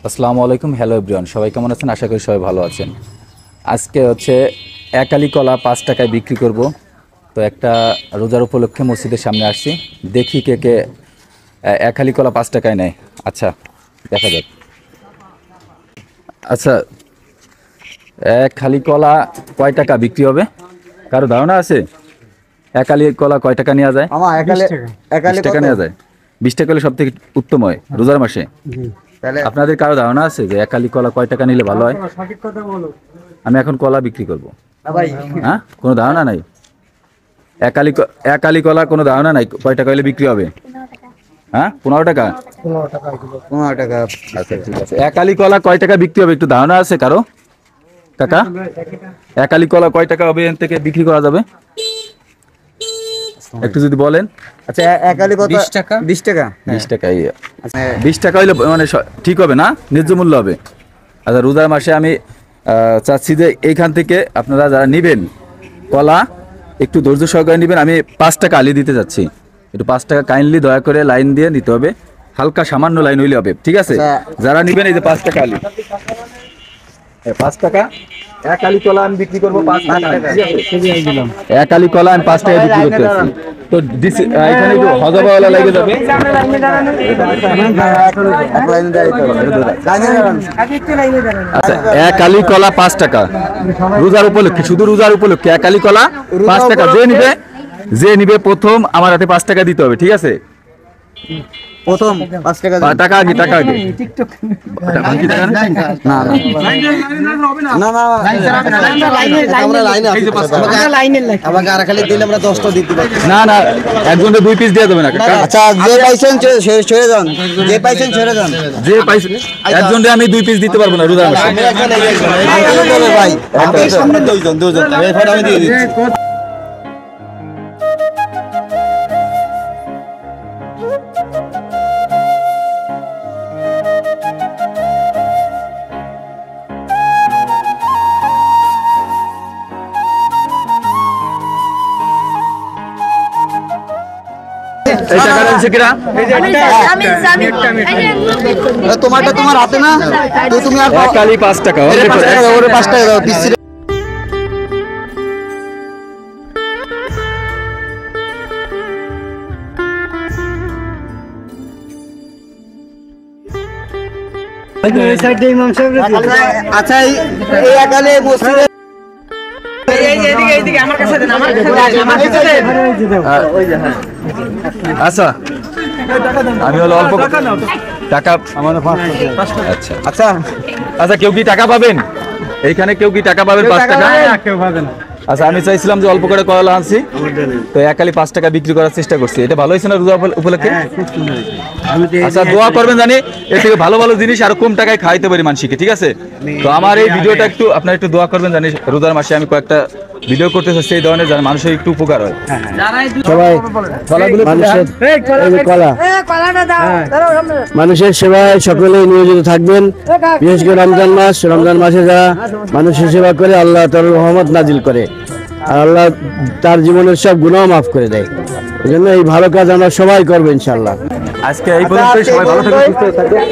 আসসালামু আলাইকুম, hello everyone, সবাই কেমন আছেন? আশা করি সবাই ভালো আছেন। আজকে হচ্ছে একালি কলা 5 টাকায় বিক্রি করব। তো একটা রোজার উপলক্ষে মসজিদের সামনে আসছি, দেখি কে কে একালি কলা 5 টাকায় নেয়। আচ্ছা, দেখা যাক। আচ্ছা, একালি কলা কয় টাকা বিক্রি হবে? কারো ধারণা আছে? একালি কলা কয় টাকা নেওয়া যায়? 20 টাকা নেওয়া যায়। 20 টাকা হলে সব থেকে উত্তম হয় রোজার মাসে। আপনাদের কারো ধারণা আছে যে একালি কলা কয় টাকা নিলে ভালো হয়? আমি এখন কলা বিক্রি করবো। হ্যাঁ, কোনো ধারণা নাই? একালি কলা কোনো ধারণা নাই কয় টাকা হলে বিক্রি হবে? হ্যাঁ, 15 টাকা। 15 টাকা। আচ্ছা, ঠিক আছে। একালি কলা কয় টাকা বিক্রি হবে একটু ধারণা আছে কারো? কাকা, একালি কলা কয় টাকা হবে এখান থেকে বিক্রি করা যাবে একটু যদি বলেন। আচ্ছা, একালি কত? 20 টাকা। 20 টাকা। 20 টাকা। 20 টাকা হইলে মানে ঠিক হবে না? ন্যায্য মূল্য হবে। আচ্ছা, রোজার মাসে আমি চাচ্ছি যে এইখান থেকে আপনারা যারা নেবেন কলা একটু ধৈর্য সহকারে নেবেন। আমি 5 টাকা আলি দিতে যাচ্ছি, একটু 5 টাকা কাইন্ডলি দয়া করে লাইন দিয়ে নিতে হবে। হালকা সামান্য লাইন হইলে হবে, ঠিক আছে? যারা নেবেন এই যে 5 টাকা আলি, 5 টাকা একালি কলা আমি বিক্রি করবো 5 টাকা। একালি কলা আমি 5 টাকা বিক্রি করতে যাচ্ছি। তো এখানে একটু হজবাওয়ালা লেগে যাবে। আচ্ছা, একালি কলা 5 টাকা রোজার উপলক্ষে, শুধু রোজার উপলক্ষে একালি কলা 5 টাকা। যে নিবে প্রথম আমার হাতে 5 টাকা দিতে হবে, ঠিক আছে? প্রথম 5 টাকা। টাকা আগে, টাকা আগে। না না, আমরা লাইনে আছি। আমাকে আর খালি দিলে আমরা 10টা দিতে পারি। না না, একজনে 2 পিস দিয়ে দেবে না। আচ্ছা, যে পাইছেন ছেড়ে যান, যে পাইছেন ছেড়ে যান। যে পাইছেন একজনে আমি 2 পিস দিতে পারবো না রোজার মাসে। ভাই আপনি সামনে দুইজন এই ফটো আমি দিয়ে দিচ্ছি। তোমারটা তোমার হাতে না, তো তুমি আর একালি 5 টাকা। ওরে 5 টাকা দাও পিস। আচ্ছা, এই একালে মসজিদে আচ্ছা, আমি হলো অল্প টাকা। আচ্ছা আচ্ছা আচ্ছা, কেউ কি টাকা পাবেন এইখানে? কেউ কি টাকা পাবেন 5 টাকা? কেউ পাবেন। আচ্ছা, আমি চাইছিলাম যে অল্প করে কলা আনছি, তো একালি 5 টাকা বিক্রি করার চেষ্টা করছি। এটা ভালো হয়েছে না রোজা উপলক্ষে? আচ্ছা, দোয়া করবেন জানি এর থেকে ভালো ভালো জিনিস আরো কম টাকায় খাইতে পারি মানুষকে, ঠিক আছে? তো আমার এই ভিডিওটা একটু আপনারা একটু দোয়া করবেন জানি রোজার মাসে আমি কয়েকটা ভিডিও করতে চাচ্ছি এই ধরনের, যারা মানুষের একটু উপকার হয়। সবাই মানুষের সেবায় সকলেই নিয়োজিত থাকবেন। বিশেষ করে রমজান মাসে যারা মানুষের সেবা করে আল্লাহ তার রহমত নাজিল করে, আর আল্লাহ তার জীবনের সব গুনাহ মাফ করে দেয়। এই জন্য এই ভালো কাজ আমরা সবাই করবো ইনশাআল্লাহ। আজকে এই পর্যন্তই। সবাই ভালো থাকবেন, সুস্থ থাকবেন।